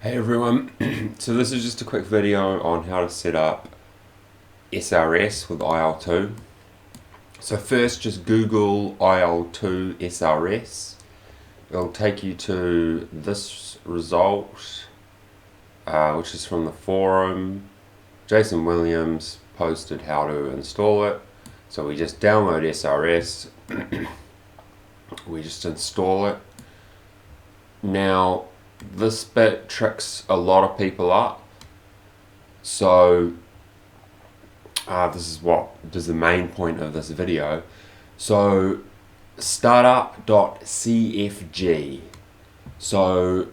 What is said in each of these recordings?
Hey everyone, so this is just a quick video on how to set up SRS with il2. So first just Google il2 SRS. It'll take you to this result, which is from the forum. Jason Williams posted how to install it. So we just download SRS, we just install it. Now this bit tricks a lot of people up. So this is the main point of this video. So startup.cfg. So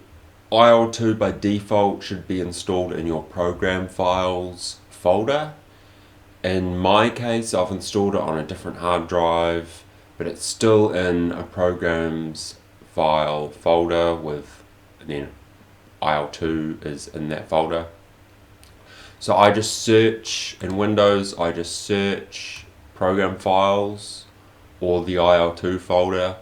il2 by default should be installed in your program files folder. In my case, I've installed it on a different hard drive, but it's still in a programs file folder and then il2 is in that folder. So I just search in Windows, I just search program files or the il2 folder,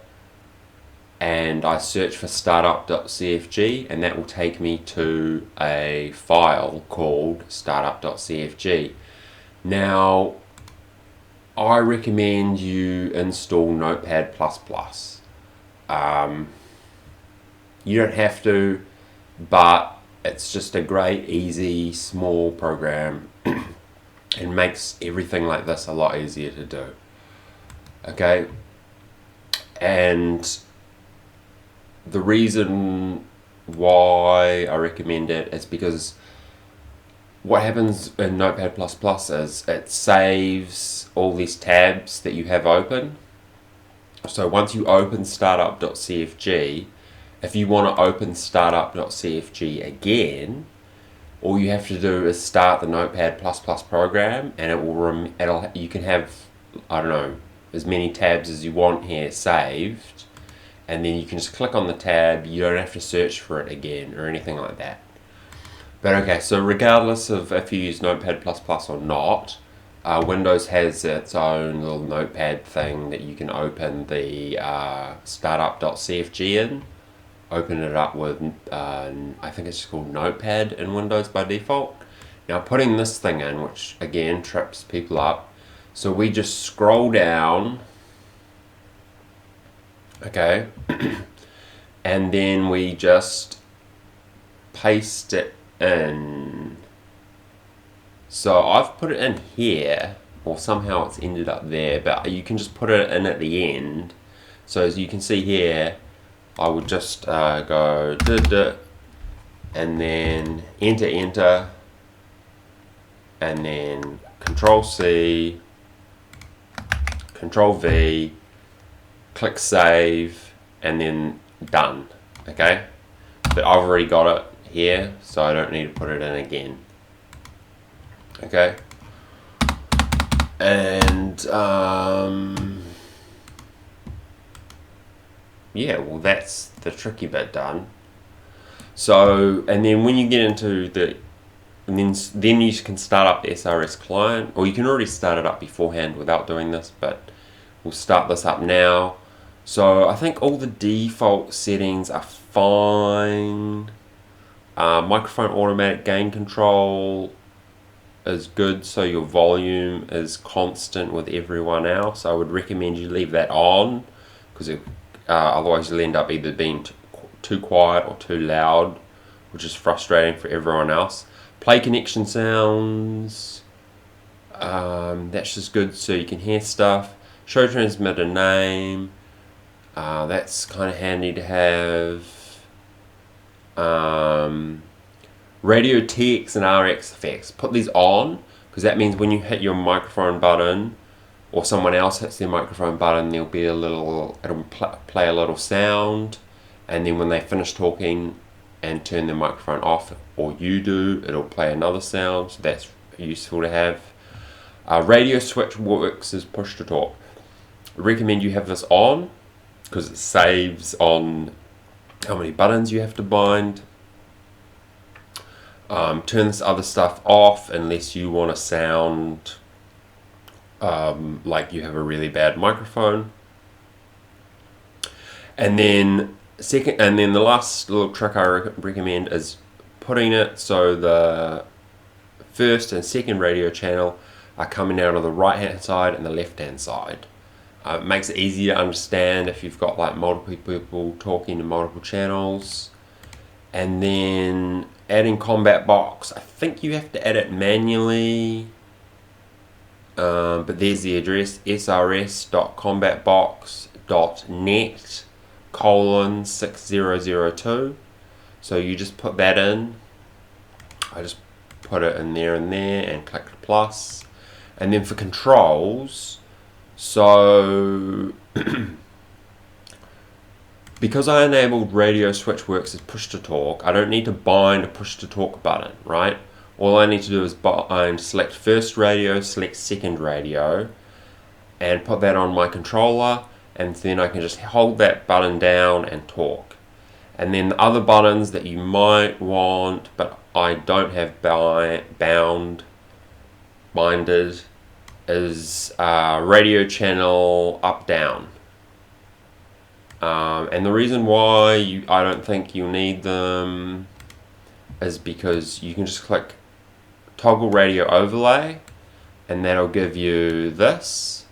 and I search for startup.cfg, and that will take me to a file called startup.cfg. Now I recommend you install Notepad++. You don't have to, but it's just a great, easy, small program and makes everything like this a lot easier to do. Okay, and the reason why I recommend it is because what happens in Notepad++ is it saves all these tabs that you have open. So once you open startup.cfg, if you want to open startup.cfg again, all you have to do is start the Notepad++ program, and you can have, I don't know, as many tabs as you want here saved, and then you can just click on the tab. You don't have to search for it again or anything like that. But okay, so regardless of if you use Notepad++ or not, Windows has its own little notepad thing that you can open the startup.cfg in. Open it up with, I think it's called Notepad in Windows by default. Now putting this thing in, which again trips people up, so we just scroll down, okay, and then we just paste it in. So I've put it in here, or somehow it's ended up there, but you can just put it in at the end. So as you can see here, I would just go and then enter, and then Control C, Control V, click save, and then done. Okay, but I've already got it here, so I don't need to put it in again. Okay, and yeah, well, that's the tricky bit done. So, and then when you get into then you can start up the SRS client, or you can already start it up beforehand without doing this, but we'll start this up now. So I think all the default settings are fine. Microphone automatic gain control is good, so your volume is constant with everyone else. I would recommend you leave that on, because otherwise you'll end up either being too quiet or too loud, which is frustrating for everyone else. Play connection sounds, that's just good so you can hear stuff. Show transmitter name, that's kind of handy to have. Radio TX and RX effects, put these on, because that means when you hit your microphone button or someone else hits their microphone button, there'll be it'll play a little sound, and then when they finish talking and turn their microphone off, or you do, it'll play another sound. So that's useful to have. Radio switch works as push to talk. I recommend you have this on because it saves on how many buttons you have to bind. Turn this other stuff off unless you want to sound like you have a really bad microphone. And then the last little trick I recommend is putting it so the first and second radio channel are coming out of the right hand side and the left hand side. It makes it easy to understand if you've got like multiple people talking to multiple channels. And then adding combat box, I think you have to add it manually, but there's the address, srs.combatbox.net:6002. so you just put that in. I just put it in there and click the plus. And then for controls, so because I enabled radio switch works as push to talk, I don't need to bind a push to talk button, right? All I need to do is bind select first radio, select second radio, and put that on my controller, and then I can just hold that button down and talk. And then the other buttons that you might want, but I don't have binded, is radio channel up down. And the reason why I don't think you need them is because you can just click toggle radio overlay, and that'll give you this.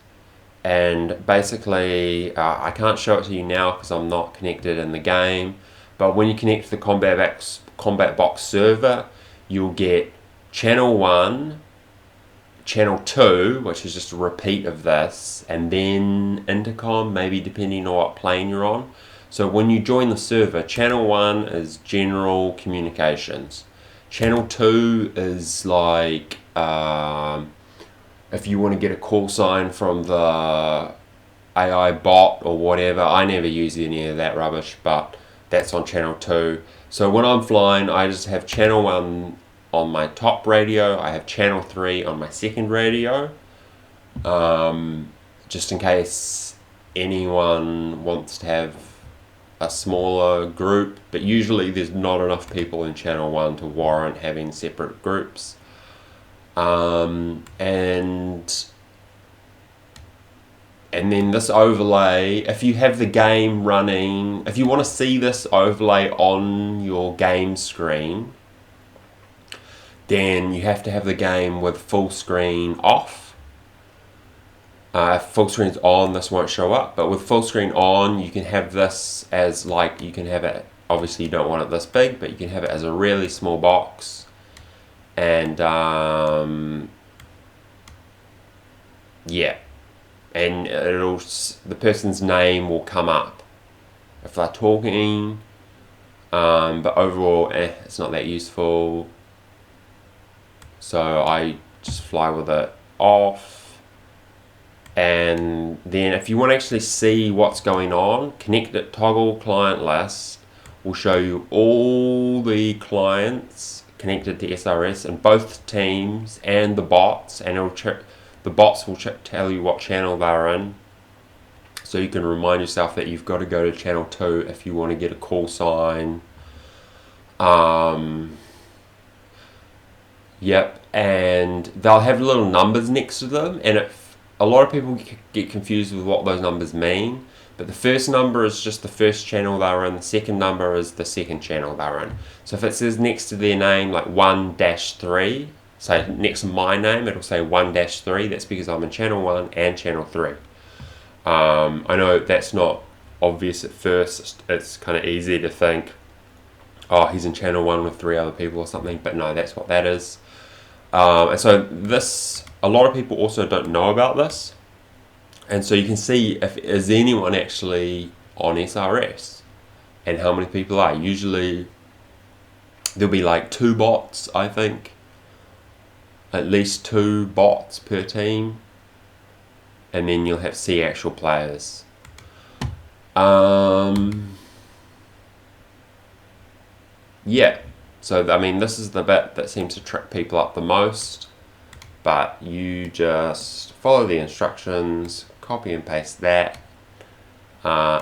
And basically, I can't show it to you now because I'm not connected in the game, but when you connect to the Combat Box server, you'll get channel 1, channel 2, which is just a repeat of this, and then intercom, maybe depending on what plane you're on. So when you join the server, channel 1 is general communications. Channel 2 is like if you want to get a call sign from the AI bot or whatever. I never use any of that rubbish, but that's on channel 2. So when I'm flying, I just have channel 1 on my top radio, I have channel 3 on my second radio, just in case anyone wants to have a smaller group, but usually there's not enough people in channel 1 to warrant having separate groups. And then this overlay, if you have the game running, if you want to see this overlay on your game screen, then you have to have the game with full screen off. If full screen's on, this won't show up, but with full screen on, you can have this as like, you can have it, obviously you don't want it this big, but you can have it as a really small box. And yeah, and the person's name will come up if they're talking, but overall it's not that useful, so I just fly with it off. And then if you want to actually see what's going on, connect it, toggle client list will show you all the clients connected to SRS and both teams and the bots, and the bots will tell you what channel they're in, so you can remind yourself that you've got to go to channel 2 if you want to get a call sign. Yep, and they'll have little numbers next to them, and a lot of people get confused with what those numbers mean, but the first number is just the first channel they're in, the second number is the second channel they're in. So if it says next to their name like 1-3, so next to my name it'll say 1-3, that's because I'm in channel 1 and channel 3. I know that's not obvious at first, it's kind of easy to think, oh, he's in channel 1 with 3 other people or something, but no, that's what that is. And so this, a lot of people also don't know about this, and so you can see if is anyone actually on SRS and how many people are. Usually there'll be like 2 bots, I think, at least 2 bots per team, and then you'll have see actual players. Yeah, so I mean this is the bit that seems to trip people up the most, but you just follow the instructions, copy and paste that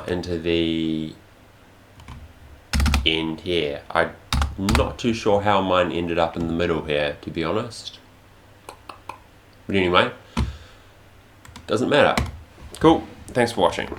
into the end here. I'm not too sure how mine ended up in the middle here, to be honest, but anyway, doesn't matter. Cool, thanks for watching.